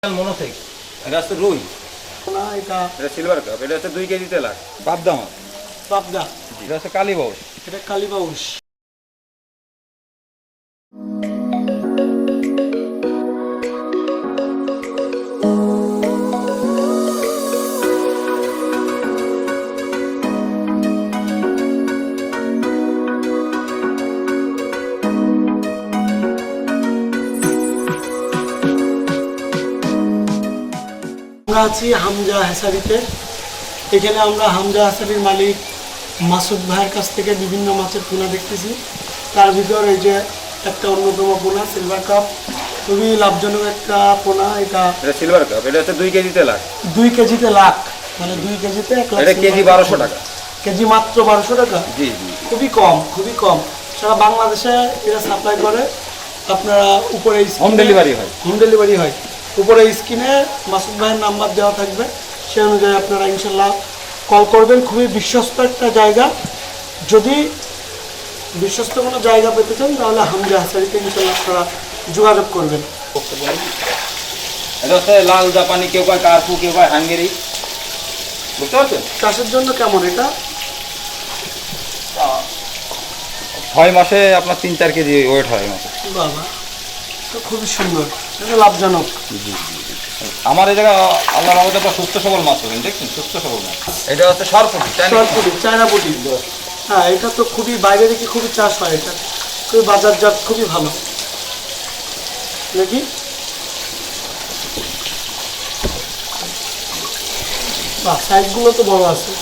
মনোসেক এটা হচ্ছে রুই না এটা সিলভার কাপ, এটা হচ্ছে 2 কেজিতে লাখ। পাবদা মাছ, পাবদা, এটা হচ্ছে কালীবাউস। এটা কালীবাউস। আমরা আছি হামজা হ্যাচারিতে। এখানে আমরা হামজা হ্যাচারির মালিক মাসুদ ভাইয়ের কাছ থেকে বিভিন্ন মাছের পোনা দেখতেছি। তার ভিতর এই যে একটা অন্যতম পোনা সিলভার কাপ, খুবই লাভজনক একটা পোনা। এটা সিলভার কাপ, এটা হচ্ছে 2 কেজিতে লাখ। 2 কেজিতে লাখ, মানে 2 কেজিতে 1 লাখ। এটা কেজি 1200 টাকা। কেজি মাত্র 1200 টাকা? জি জি, খুবই কম, খুবই কম। সারা বাংলাদেশে এরা সাপ্লাই করে। আপনারা উপরে হোম ডেলিভারি হয়। হোম ডেলিভারি হয়। উপরে স্ক্রিনে মাসুদ ভাইয়ের নাম্বার দেওয়া থাকবে, সে অনুযায়ী আপনারা ইনশাল্লাহ কল করবেন। খুবই বিশ্বস্ত একটা জায়গা। যদি বিশ্বস্ত কোনো জায়গা পেতে চান তাহলে হামজা হ্যাচারিতে ইনশাল্লাহ আপনারা যোগাযোগ করবেন। এটা হচ্ছে লাল জাপানি, কেউ কয় কার্পু, কেউ কয় হাঙ্গেরি, বুঝতে পারছেন? চাষের জন্য কেমন এটা? 6 মাসে আপনার 3-4 কেজি ওয়েট হয় মাসে। বাবা, তো খুবই সুন্দর, এটা লাভজনক। আমার এই জায়গা আল্লাহর রহমতে আপনার সুস্থ সবল মাছ পাবেন, দেখছেন? সুস্থ সবল মাছ। এটা হচ্ছে সরপুটি, সরপুটি, চায়না পুটি। হ্যাঁ, এটা তো খুবই বাইরে থেকে খুবই চাষ হয়। এটা খুবই বাজারজাত, খুবই ভালো নাকি? বাহ, সাইজগুলো তো বড় আছে।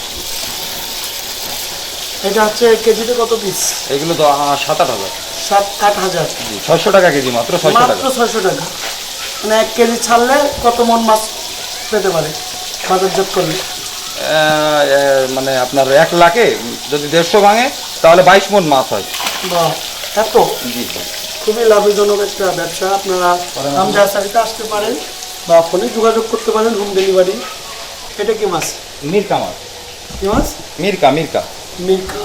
এটা হচ্ছে কেজিতে কত পিস? এগুলো তো 7-8 হাজার। 7-8 হাজার? 600 টাকা কেজি, মাত্র 600 টাকা। মাত্র 600 টাকা। মানে 1 কেজি ছাড়লে কত মন মাছ পেতে পারে বাজারজাত করলে? মানে আপনার 1 লাখে যদি 150 ভাঙে তাহলে 22 মণ মাছ হয়। বা এত? জি, খুবই লাভজনক একটা ব্যবসা। আপনারা হামজা হ্যাচারিতে আসতে পারেন বা ফোনে যোগাযোগ করতে পারেন, হোম ডেলিভারি। এটা কি মাছ? মিরকা মাছ। কি মাছ? মিরকা, মিরকা, মিরকা,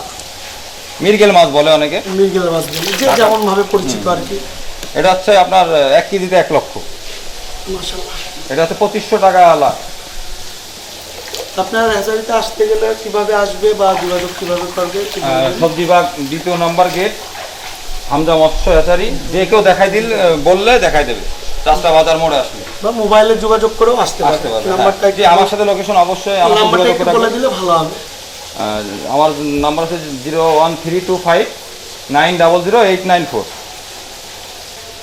মিরগেল মাছ বলে অনেকে। মিরগেল মাছ বলে, যে যেমন ভাবে পরিচিত আর কি। এটা হচ্ছে আপনার 1 কেজিতে 1 লক্ষ। মাশাআল্লাহ। এটা হচ্ছে 2500 টাকা লাখ। আপনার হ্যাচারিতে আসতে গেলে কিভাবে আসবে বা যোগাযোগ কিভাবে করবে? সবজি বাগ 2 নম্বর গেট, হামজা মৎস্য হ্যাচারি। যে কেউ দেখাই বললে দেখাই দেবে। রাস্তা বাজার মোড়ে আসলে বা মোবাইলে যোগাযোগ করেও আসতে পারবে। নাম্বারটা যে আমার সাথে লোকেশন অবশ্যই আমার নাম্বারটা একটু বলে দিলে ভালো হবে। আমার নাম্বার হচ্ছে 01325900894।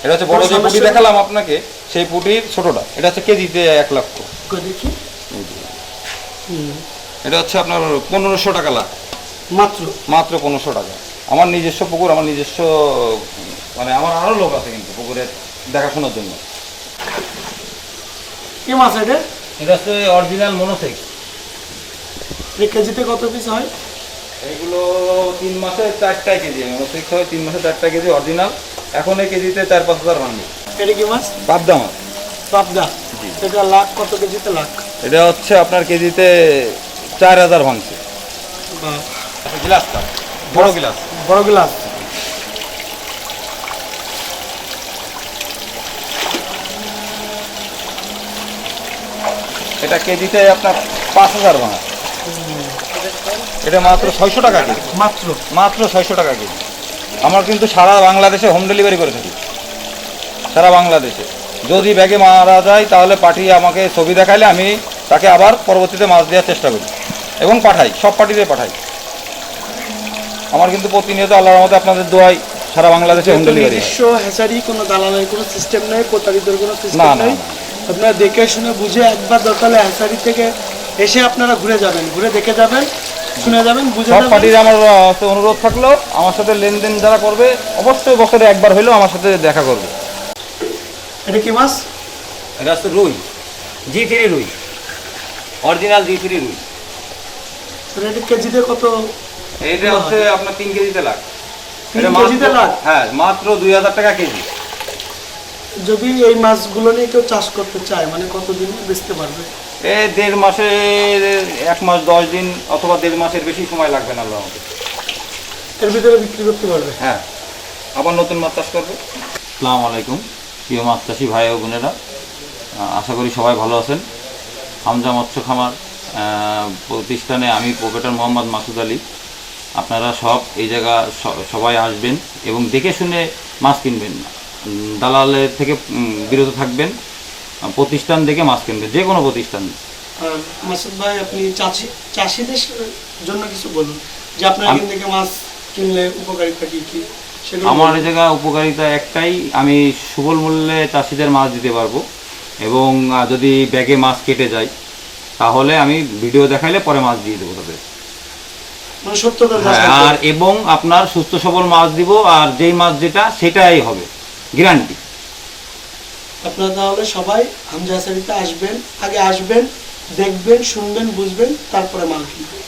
এটা হচ্ছে বড় যে পুঁটি দেখালাম আপনাকে, সেই পুঁটির ছোটটা। এটা হচ্ছে কেজিতে 1 লক্ষ। দেখি, এটা হচ্ছে আপনার 1500 টাকা লাখ। মাত্র মাত্র 1500 টাকা। আমার নিজস্ব পুকুর, আমার নিজস্ব, মানে আমার আরো লোক আছে কিন্তু পুকুরের দেখাশোনার জন্য। কি মাছ এটা? এটা হচ্ছে অরিজিনাল মনোসেক। কেজিতে কত পিস হয়? এগুলো 3 মাসে 4টা কেজি মনোসেক হয়। 3 মাসে 4টা কেজি অরিজিনাল। এখন এই কেজিতে 4-5 হাজার ভাঙবে। এটা কি মাছ? পাবদা মাছ। পাবদা। এটা লাখ, কত কেজিতে লাখ? এটা হচ্ছে আপনার কেজিতে 4000 ভাঙছে। গ্লাসটা বড় গ্লাস, বড় গ্লাস। এটা কেজিতে আপনার 5000 ভাঙা। এটা মাত্র 600 টাকা কেজি। মাত্র মাত্র 600 টাকা কেজি। আমার কিন্তু সারা বাংলাদেশে হোম ডেলিভারি করে থাকি। সারা বাংলাদেশে যদি ব্যাগে মারা যায় তাহলে পাঠিয়ে আমাকে ছবি দেখাইলে আমি তাকে আবার পরবর্তীতে মাছ দেওয়ার চেষ্টা করি এবং পাঠাই, সব পার্টিতে পাঠাই। আমার কিন্তু প্রতিনিয়ত আল্লাহর রহমতে আপনাদের দোয়ায় সারা বাংলাদেশে হোম ডেলিভারি। নিজস্ব হ্যাচারি, কোনো দালালের কোনো সিস্টেম নেই, প্রতারিতের কোনো সিস্টেম নেই। আপনারা দেখে শুনে বুঝে একবার দরকার হলে হ্যাচারি থেকে এসে আপনারা ঘুরে যাবেন, ঘুরে দেখে যাবেন, শুনে যাবেন, বুঝে সব যাবেন। পার্টির আমার অনুরোধ থাকলো, আমার সাথে লেনদেন যারা করবে অবশ্যই বছরে একবার হলেও আমার সাথে দেখা করবে। এটা কি মাছ? এটা হচ্ছে রুই, G3 রুই, অরিজিনাল G3 রুই। এটা কেজিতে কত? এটা হচ্ছে আপনার 3 কেজিতে লাখ। 3 কেজিতে লাখ? হ্যাঁ, মাত্র 2000 টাকা কেজি। যদি এই মাছগুলো নিয়ে কেউ চাষ করতে চায়, মানে কতদিন বেচতে পারবে? 1.5 মাসে, 1 মাস 10 দিন অথবা 1.5 মাসের বেশি সময় লাগবে না আল্লাহর রহমতে। এর ভিতরে বিক্রি করতে পারবে? হ্যাঁ, আবার নতুন মাছ চাষ করবে। আসসালামু আলাইকুম প্রিয় মাছ চাষি ভাই ও বোনেরা। আশা করি সবাই ভালো আছেন। হামজা মৎস্য খামার প্রতিষ্ঠানে আমি প্রোপ্রাইটার মোহাম্মদ মাসুদ আলী। আপনারা সব এই জায়গা সবাই আসবেন এবং দেখে শুনে মাছ কিনবেন। দালালের থেকে বিরত থাকবেন। প্রতিষ্ঠান দেখে মাছ কিনবেন, যে কোনো প্রতিষ্ঠান। আর মাসুদ ভাই, আপনি চাষিদের জন্য কিছু বলুন, যে আপনার এখান থেকে মাছ কিনলে উপকারিতা কি কি সেগুলো আমার বলুন। এই জায়গা উপকারিতা একটাই, আমি সুবল মূল্যে চাষিদের মাছ দিতে পারবো এবং যদি ব্যাগে মাছ কেটে যায় তাহলে আমি ভিডিও দেখাইলে পরে মাছ দিয়ে দেবো তাদের। মানে সত্যতার হ্যাঁ, যাচাই আর করে। এবং আপনার সুস্থ সবল মাছ দিব, আর যেই মাছ যেটা সেটাই হবে, গ্যারান্টি। আপনারা তাহলে সবাই হামজা হ্যাচারিতে আসবেন, আগে আসবেন, দেখবেন, শুনবেন, বুঝবেন, তারপরে মাল কিনবেন।